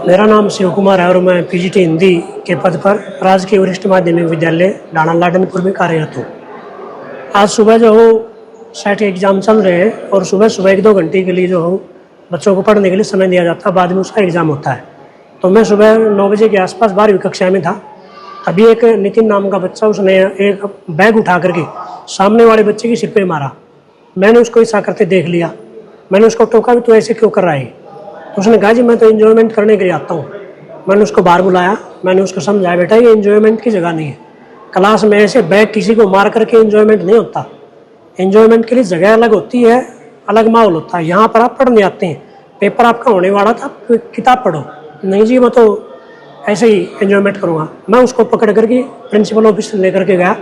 मेरा नाम शिव कुमार है और मैं पीजीटी हिंदी के पद पर राजकीय वरिष्ठ माध्यमिक विद्यालय डाणा लाडनपुर में कार्यरत हूँ। आज सुबह जो हो सेट के एग्ज़ाम चल रहे हैं और सुबह सुबह 1-2 घंटे के लिए जो हो बच्चों को पढ़ने के लिए समय दिया जाता है, बाद में उसका एग्ज़ाम होता है। तो मैं सुबह 9 बजे के आसपास 12वीं कक्षा में था। अभी एक नितिन नाम का बच्चा, उसने एक बैग उठा करके सामने वाले बच्चे की सिर पे मारा। मैंने उसको ऐसा करते देख लिया। मैंने उसको टोका भी, तो ऐसे क्यों कर रहा है? तो उसने कहा जी मैं तो एंजॉयमेंट करने के लिए आता हूँ। मैंने उसको बाहर बुलाया, मैंने उसको समझाया बेटा ये एंजॉयमेंट की जगह नहीं है। क्लास में ऐसे बैग किसी को मार करके एंजॉयमेंट नहीं होता। एंजॉयमेंट के लिए जगह अलग होती है, अलग माहौल होता है। यहाँ पर आप पढ़ने आते हैं, पेपर आपका होने वाला था, किताब पढ़ो। नहीं जी मैं तो ऐसे ही एंजॉयमेंट करूँगा। मैं उसको पकड़ करके प्रिंसिपल ऑफिस लेकर के गया।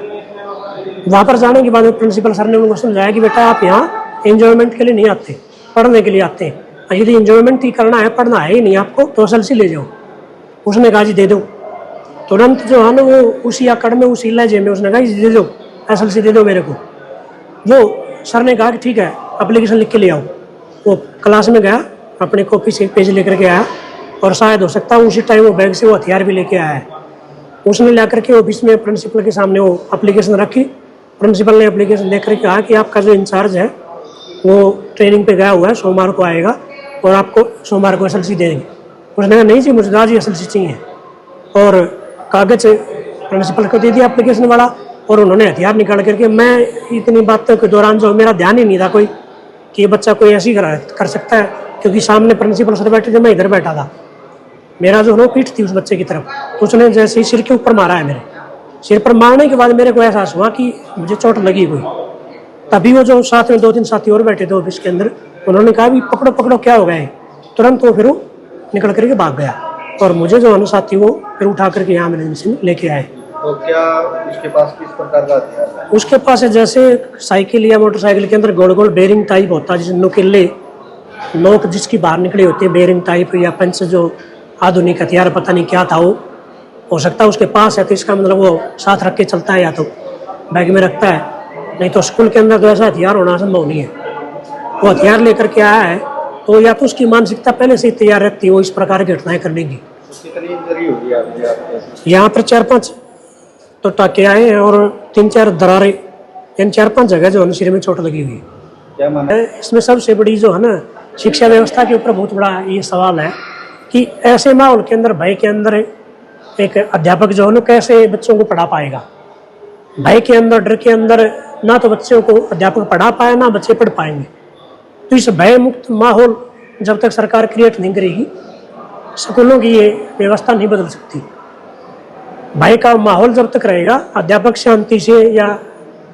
वहाँ पर जाने के बाद में प्रिंसिपल सर ने उनको समझाया कि बेटा आप यहाँ एंजॉयमेंट के लिए नहीं आते, पढ़ने के लिए आते हैं। यदि एंजॉयमेंट ही करना है, पढ़ना है ही नहीं आपको, तो एसएलसी ले जाओ। उसने कहा जी दे दो। तुरंत जो है ना वो उसी आकड़ में, उसी लहजे में उसने कहा जी दे दो, एसएलसी दे दो मेरे को। वो सर ने कहा कि ठीक है एप्लीकेशन लिख के ले आओ। वो क्लास में गया, अपने कॉपी से पेज लेकर के आया और शायद हो सकता है उसी टाइम वो बैग से वो हथियार भी लेके आया है। उसने ला करके ऑफिस में प्रिंसिपल के सामने वो एप्लीकेशन रखी। प्रिंसिपल ने एप्लीकेशन देख करके कहा कि आपका जो इंचार्ज है वो ट्रेनिंग पे गया हुआ है, सोमवार को आएगा और आपको सोमवार को एसएलसी दे देंगे। उसने कहा नहीं जी मुझे आज ही एसएलसी चाहिए। और कागज प्रिंसिपल को दे दिया एप्लीकेशन वाला, और उन्होंने हथियार निकाल करके, मैं इतनी बातों के दौरान जो मेरा ध्यान ही नहीं था कोई कि ये बच्चा कोई ऐसी कर सकता है, क्योंकि सामने प्रिंसिपल सर बैठे थे, मैं इधर बैठा था। मेरा जो है पीठ थी उस बच्चे की तरफ। उसने जैसे ही सिर के ऊपर मारा है, मेरे सिर पर मारने के बाद मेरे को एहसास हुआ कि मुझे चोट लगी कोई। तभी वो जो साथ में 2-3 साथी और बैठे थे ऑफिस के अंदर, उन्होंने कहा भी पकड़ो पकड़ो क्या हो गया है। तुरंत वो फिर वो निकल करके भाग गया और मुझे जो अनुसाथी वो फिर उठा करके यहाँ एमरजेंसी में लेके आए। तो क्या उसके पास किस प्रकार का हथियार है? उसके पास है जैसे साइकिल या मोटरसाइकिल के अंदर गोल गोल बेरिंग टाइप होता है, जिसमें नुकीले नोक जिसकी बाहर निकली होती है, बेरिंग टाइप या पंच, जो आधुनिक हथियार पता नहीं क्या था वो, हो सकता है उसके पास है। तो इसका मतलब वो साथ रख के चलता है या तो बैग में रखता है, नहीं तो स्कूल के अंदर तो ऐसा हथियार होना संभव नहीं है। वो हथियार लेकर के आया है तो या तो उसकी मानसिकता पहले से ही तैयार रहती है वो इस प्रकार की घटनाएं करने की। कितनी इंजरी हुई है आपको? यहाँ पर 4-5 तो टाके आए हैं और 3-4 दरारें, इन 4-5 जगह जो है सिर में चोट लगी हुई है। क्या माना? इसमें सबसे बड़ी जो है ना शिक्षा व्यवस्था के ऊपर बहुत बड़ा ये सवाल है कि ऐसे माहौल के अंदर, भय के अंदर एक अध्यापक जो है ना कैसे बच्चों को पढ़ा पाएगा। भय के अंदर, डर के अंदर ना तो बच्चों को अध्यापक पढ़ा पाए, ना बच्चे पढ़ पाएंगे। तो इस भय मुक्त माहौल जब तक सरकार क्रिएट नहीं करेगी, स्कूलों की ये व्यवस्था नहीं बदल सकती। भय का माहौल जब तक रहेगा, अध्यापक शांति से या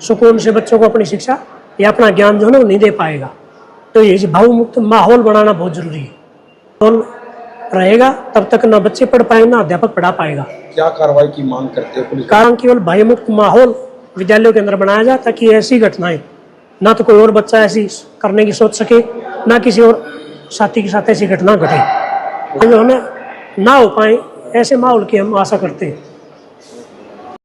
सुकून से बच्चों को अपनी शिक्षा या अपना ज्ञान जो है ना वो नहीं दे पाएगा। तो ये भाव मुक्त माहौल बनाना बहुत जरूरी है। माहौल रहेगा तब तक ना बच्चे पढ़ पाएंगे, ना अध्यापक पढ़ा पाएगा। क्या कार्रवाई की मांग करते हो पुलिस? कारण केवल भय मुक्त माहौल विद्यालयों के अंदर बनाया जाए, ताकि ऐसी घटनाएं ना तो कोई और बच्चा ऐसी करने की सोच सके, ना किसी और साथी के साथ ऐसी घटना घटे, जो हमें ना हो पाए। ऐसे माहौल की हम आशा करते हैं।